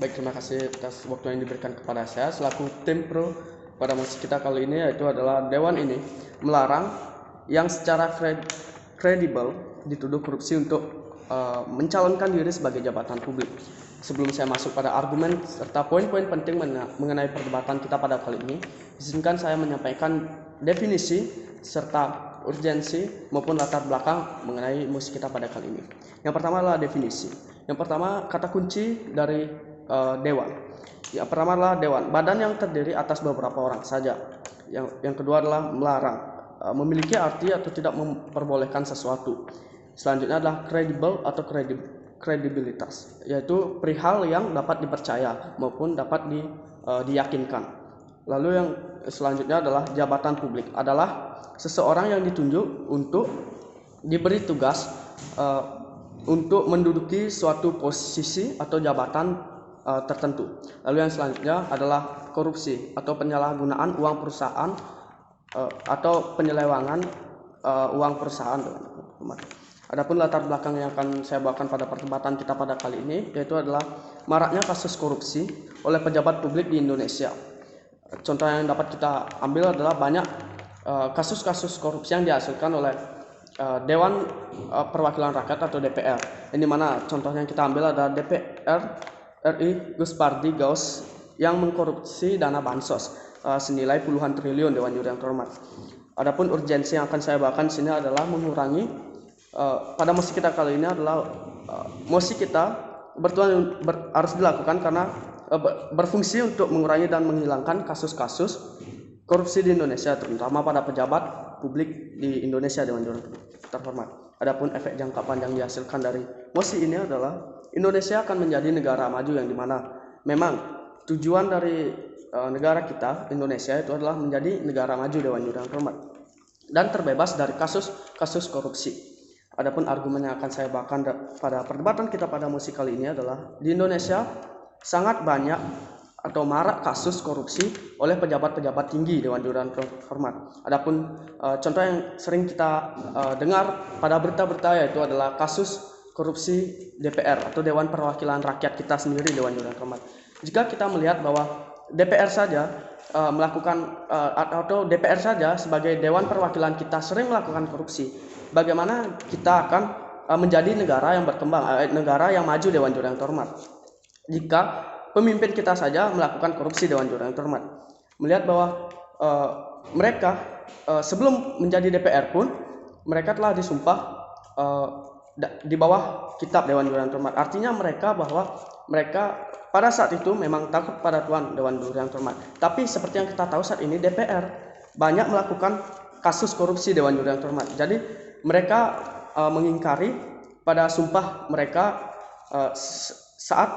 Baik, terima kasih atas waktu yang diberikan kepada saya selaku tim pro pada mosi kita kali ini, yaitu adalah Dewan ini melarang yang secara kredibel dituduh korupsi untuk mencalonkan diri sebagai jabatan publik. Sebelum saya masuk pada argumen serta poin-poin penting mengenai perdebatan kita pada kali ini, izinkan saya menyampaikan definisi serta urgensi maupun latar belakang mengenai mosi kita pada kali ini. Yang pertama adalah definisi. Yang pertama, kata kunci dari dewan. Yang pertama adalah dewan, badan yang terdiri atas beberapa orang saja. Yang kedua adalah melarang, memiliki arti atau tidak memperbolehkan sesuatu. Selanjutnya adalah kredibel atau kredibilitas, yaitu perihal yang dapat dipercaya maupun dapat diyakinkan. Lalu yang selanjutnya adalah jabatan publik, adalah seseorang yang ditunjuk untuk diberi tugas untuk menduduki suatu posisi atau jabatan tertentu. Lalu yang selanjutnya adalah korupsi atau penyalahgunaan uang perusahaan atau penyelewengan uang perusahaan. Adapun latar belakang yang akan saya bawakan pada perdebatan kita pada kali ini, yaitu adalah maraknya kasus korupsi oleh pejabat publik di Indonesia. Contoh yang dapat kita ambil adalah banyak kasus-kasus korupsi yang dihasilkan oleh Dewan Perwakilan Rakyat atau DPR. Ini mana contohnya yang kita ambil adalah DPR RI Gus Pardi Gaus yang mengkorupsi dana bansos senilai puluhan triliun, Dewan Juri yang terhormat. Adapun urgensi yang akan saya bawakan di sini adalah mengurangi pada mosi kita kali ini adalah mosi kita harus dilakukan karena berfungsi untuk mengurangi dan menghilangkan kasus-kasus korupsi di Indonesia, terutama pada pejabat publik di Indonesia, Dewan Juri terhormat. Adapun efek jangka panjang dihasilkan dari mosi ini adalah Indonesia akan menjadi negara maju, yang dimana memang tujuan dari negara kita Indonesia itu adalah menjadi negara maju, Dewan Juri terhormat, dan terbebas dari kasus-kasus korupsi. Adapun argumen yang akan saya bawakan pada perdebatan kita pada mosi kali ini adalah di Indonesia sangat banyak atau marak kasus korupsi oleh pejabat-pejabat tinggi, Dewan Juri terhormat. Adapun contoh yang sering kita dengar pada berita-berita yaitu adalah kasus korupsi DPR atau Dewan Perwakilan Rakyat kita sendiri, Dewan Juri terhormat. Jika kita melihat bahwa DPR saja melakukan atau DPR saja sebagai Dewan Perwakilan kita sering melakukan korupsi, bagaimana kita akan menjadi negara yang berkembang, negara yang maju, Dewan Juri yang terhormat, jika pemimpin kita saja melakukan korupsi, Dewan Juri yang terhormat. Melihat bahwa mereka sebelum menjadi DPR pun mereka telah disumpah di bawah kitab, Dewan Juri yang terhormat. Artinya mereka pada saat itu memang takut pada Tuhan, Dewan Juri yang terhormat. Tapi seperti yang kita tahu saat ini DPR banyak melakukan kasus korupsi, Dewan Juri yang terhormat. Jadi mereka mengingkari pada sumpah mereka saat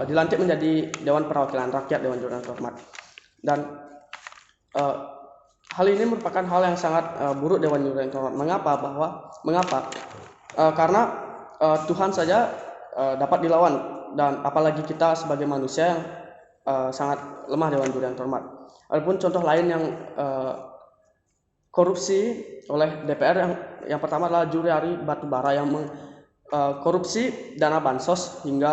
dilantik menjadi Dewan Perwakilan Rakyat, Dewan Juri yang terhormat. Dan hal ini merupakan hal yang sangat buruk, Dewan Juri yang terhormat. Mengapa? Karena Tuhan saja dapat dilawan, dan apalagi kita sebagai manusia yang sangat lemah, Dewan Juri yang terhormat. Adapun contoh lain yang korupsi oleh DPR yang pertama adalah Juliari Batubara yang korupsi dana bansos hingga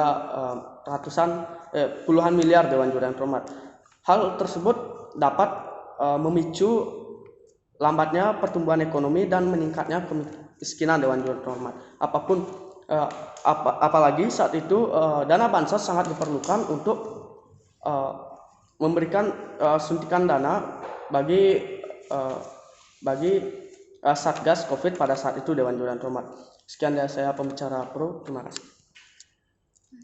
puluhan miliar, Dewan Juri yang terhormat. Hal tersebut dapat memicu lambatnya pertumbuhan ekonomi dan meningkatnya kemiskinan, Dewan Juri yang terhormat. Apalagi saat itu dana bansos sangat diperlukan untuk memberikan suntikan dana bagi Satgas Covid pada saat itu, Dewan Juri yang terhormat. Sekian dari saya, pembicara pro. Terima kasih.